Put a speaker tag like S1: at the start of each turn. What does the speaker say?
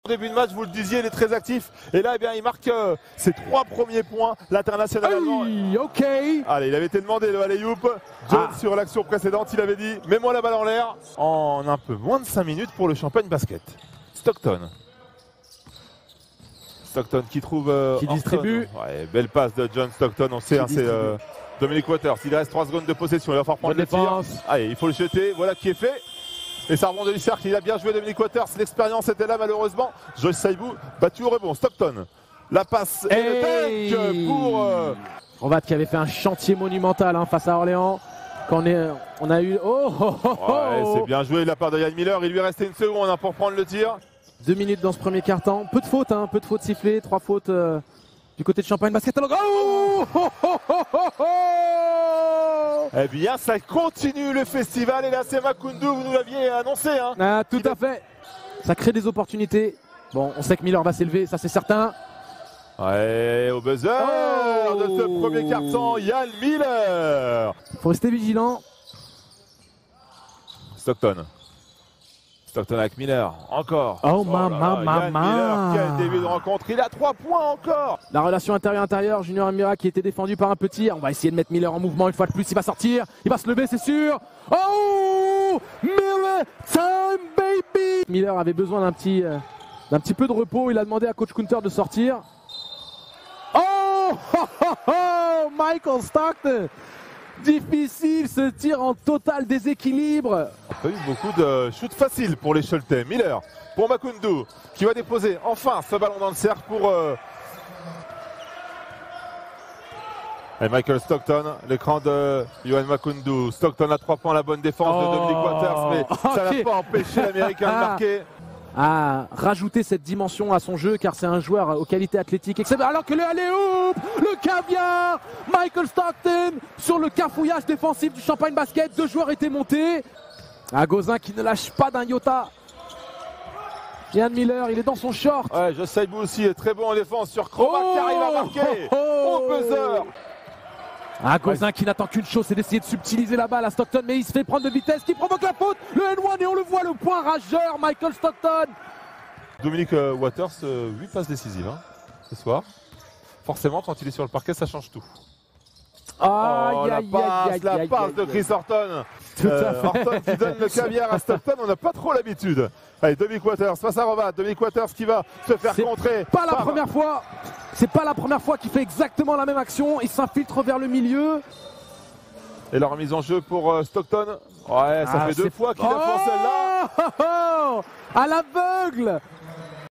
S1: Début de match, vous le disiez, il est très actif. Et là, eh bien, il marque ses 3 premiers points. L'international allemand.
S2: Ok.
S1: Allez, il avait été demandé le alley-oop. Jones sur l'action précédente, il avait dit mets-moi la balle en l'air. En un peu moins de 5 minutes pour le Champagne Basket. Stockton. Stockton qui trouve.
S2: Qui distribue.
S1: Ouais, belle passe de John Stockton. On sait, hein, c'est Dominic Waters. Il reste 3 secondes de possession. Il va falloir prendre le tir. Allez, il faut le jeter. Voilà qui est fait. Et ça rebondit du cercle, il a bien joué Dominic Waters, l'expérience était là malheureusement. Joyce Saibou battu au rebond, Stockton. La passe et le dunk pour...
S2: Rovat qui avait fait un chantier monumental face à Orléans. Quand on a eu...
S1: Ouais, c'est bien joué de la part de Yann Miller, il lui restait une seconde pour prendre le tir.
S2: 2 minutes dans ce premier quart-temps, peu de fautes sifflées, 3 fautes du côté de Champagne Basket.
S1: Eh bien, ça continue le festival et là c'est Makoundou, vous nous l'aviez annoncé. Hein.
S2: Ah, tout à fait. Ça crée des opportunités. Bon, on sait que Miller va s'élever, ça c'est certain.
S1: Ouais, au buzzer de ce premier quart-temps, Yann Miller.
S2: Faut rester vigilant.
S1: Stockton avec Miller, encore.
S2: Oh maman.
S1: Miller, quel début de rencontre, il a 3 points encore.
S2: La relation intérieur-intérieur, Junior Amira qui était défendu par un petit. On va essayer de mettre Miller en mouvement une fois de plus, il va sortir, il va se lever c'est sûr. Oh Miller time baby. Miller avait besoin d'un petit peu de repos, il a demandé à coach Kunter de sortir. Oh Michael Stockton. Difficile ce tir en total déséquilibre.
S1: On a pas eu beaucoup de shoots faciles pour les Choletais. Miller pour Makoundou qui va déposer enfin ce ballon dans le cercle pour et Michael Stockton, l'écran de Yohan Makoundou. Stockton à 3 points, la bonne défense de Dominic Waters, mais ça n'a pas empêché l'Américain de marquer.
S2: Rajouter cette dimension à son jeu car c'est un joueur aux qualités athlétiques excellentes. Alors que le alley-oop, le caviar, Michael Stockton sur le cafouillage défensif du Champagne Basket, 2 joueurs étaient montés. Gauzin qui ne lâche pas d'un iota. Yann Miller, il est dans son short.
S1: Ouais, Josh Saibou aussi est très bon en défense sur Cromac qui arrive à marquer au buzzer.
S2: Gauzin qui n'attend qu'une chose, c'est d'essayer de subtiliser la balle à Stockton, mais il se fait prendre de vitesse, qui provoque la faute, le N1 et on le voit, le point rageur, Michael Stockton.
S1: Dominic Waters, 8 passes décisives ce soir. Forcément, quand il est sur le parquet, ça change tout. La passe de Chris Horton. Horton qui donne le caviar à Stockton, on n'a pas trop l'habitude. Allez, Dominic Waters face à Rovat. Dominic Waters qui va se faire contrer.
S2: C'est pas la première fois qu'il fait exactement la même action. Il s'infiltre vers le milieu.
S1: Et la remise en jeu pour Stockton. Ouais, ça fait 2 fois qu'il a fait celle-là.
S2: À l'aveugle.